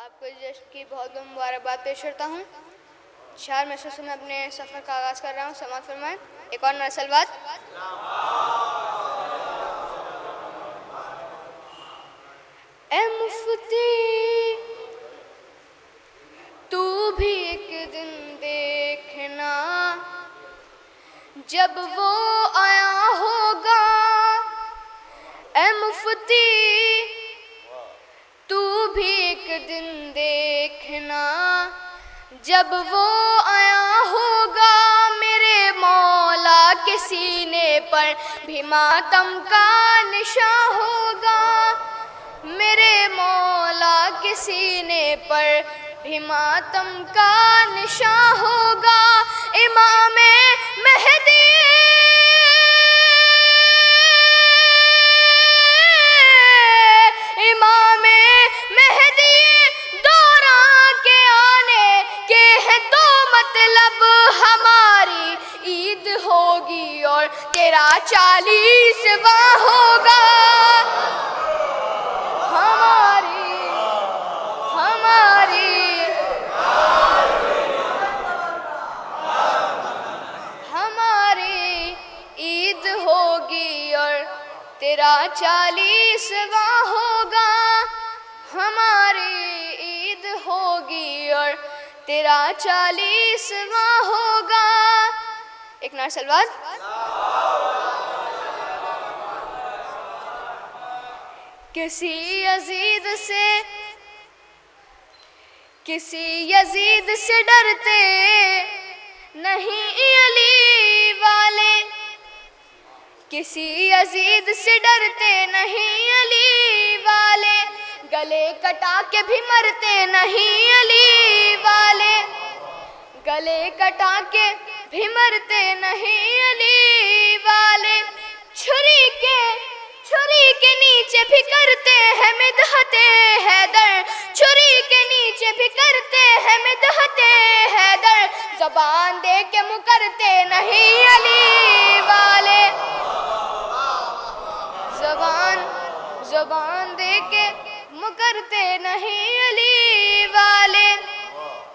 आपको जश्न की बहुत बहुत मुबारकबाद पेश करता हूँ। 4 महसूस में अपने सफ़र का आगाज़ कर रहा हूँ। समाअत फरमाएं। एक और नसलवात। ए मुफ्ती तू भी एक दिन देखना, जब वो आया होगा। ए मुफ्ती तू भी एक दिन देखना, जब वो आया होगा। मेरे मौला के सीने पर भी मातम का निशान होगा। मेरे मौला के सीने पर भी मातम का निशान होगा। इमामे मेहदी मतलब हमारी ईद होगी और तेरा 40वां होगा। हमारी ईद होगी और तेरा 40वां होगा। हमारी ईद होगी और तेरा 40वां होगा। एक नार सलवात। किसी यजीद से डरते नहीं अली वाले। किसी यजीद से डरते नहीं अली वाले। गले कटा के भी मरते नहीं अली वाले। गले कटा के भी मरते नहीं अली वाले। छुरी के नीचे भी करते हैं मिदहते हैदर। छुरी के नीचे भी करते हैं मिदहते हैदर। ज़बान दे के मुकरते नहीं अली वाले। ज़बान दे के मुकरते नहीं अली वाले।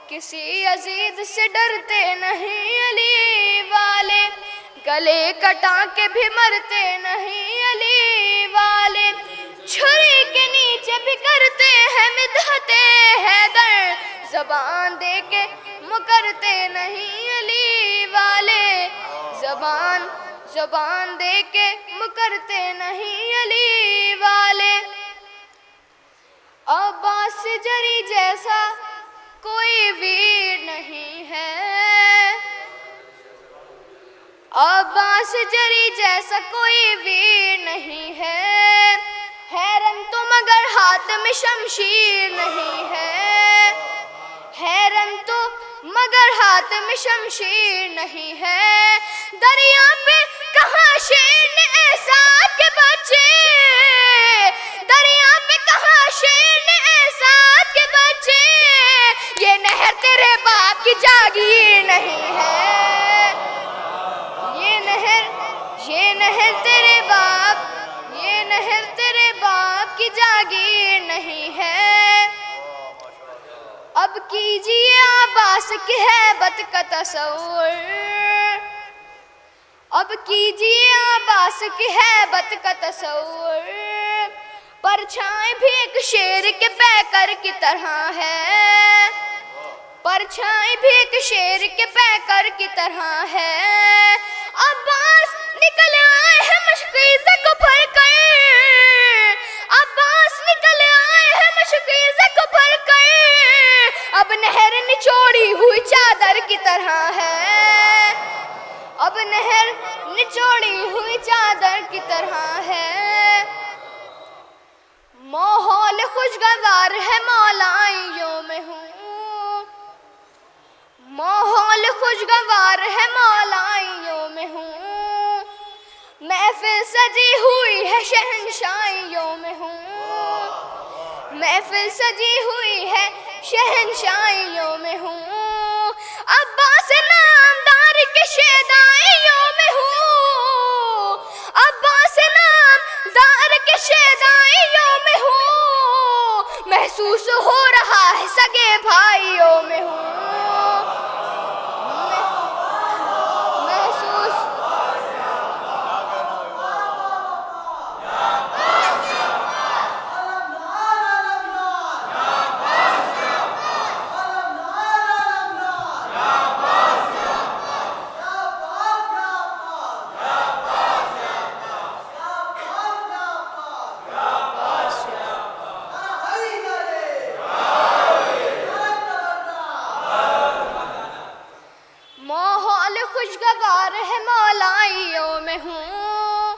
किसी यजीद से डरते नहीं अली वाले। गले कटा के भी मरते नहीं अली वाले। छुरी के नीचे भी करते हैं मिदहते हैदर। ज़बान दे के मुकरते नहीं अली वाले। ज़बान दे के मुकरते नहीं अली वाले। अब्बास जरी जैसा कोई वीर नहीं है। अब्बास जरी जैसा कोई वीर नहीं है। हैरन तो मगर हाथ में शमशीर नहीं है। हैरन तो मगर हाथ में शमशीर नहीं है। दरिया पे कहाँ शेर ने ऐसा के बच्चे। दरिया पे कहाँ शेर ने ऐसा के बच्चे। ये नहर तेरे बाप की जागीर नहीं है। ये नहर तेरे बाप की जागीर नहीं है। अब कीजिए अब्बास की हैबत का तसव्वुर। अब कीजिए अब्बास की हैबत का तसव्वुर। परछाई भी एक शेर के पैकर की तरह है। परछाई भी एक शेर के पैकर की तरह है। अब्बास निकल आए हैं मुश्किल से कुफर कर। अब्बास निकल आए हैं मुश्किल से कुफर कर। अब नहर निचोड़ी हुई चादर की तरह है। अब नहर निचोड़ी हुई चादर की तरह है। माहौल खुशगवार है मौलाइयों में हूँ। माहौल खुशगवार है मौलाइयों में हूँ। महफिल सजी हुई है शहंशाइयों में हूँ। महफिल सजी हुई है शहंशाइयों में हूँ। अब्बास नामदार के शेदाइयों में हूँ। अब्बास नामदार के शेदाइयों में हूँ। महसूस हो रहा है सगे भाइयों में हूँ। महसूस माहौल खुशगवार है मौलाइयों में हूँ,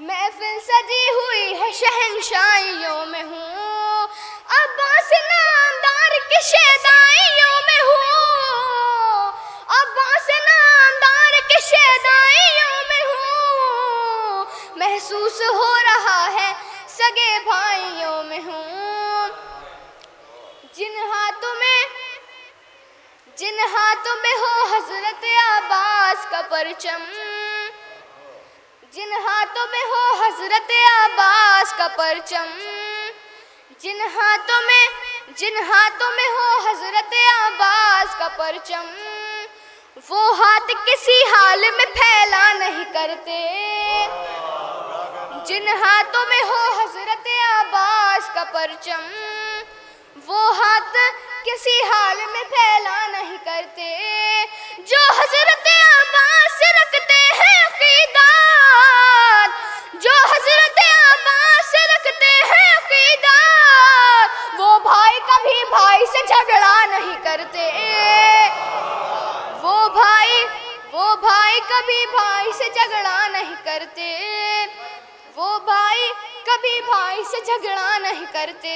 महफिल सजी हुई है शहंशाइयों में हूँ, अब्बास नामदार के शेदाइयों में हूँ, अब्बास नामदार के शेदाइयों में हूँ, महसूस हो रहा है सगे भाइयों में हूँ। जिन हाथों में हो हजरत अब्बास का परचम, जिन हाथों में हो हजरत अब्बास का परचम, जिन हाथों में हो हजरत अब्बास का परचम, वो हाथ किसी हाल में फैला नहीं करते। जिन हाथों में हो हजरत अब्बास का परचम, वो हाथ किसी हाल में फैला नहीं करते। जो हजरत अब्बास से रखते हैं अकीदात, जो हजरत अब्बास से रखते हैं अकीदात, वो भाई कभी भाई से झगड़ा नहीं करते। वो भाई कभी भाई से झगड़ा नहीं करते। वो भाई कभी भाई से झगड़ा नहीं करते।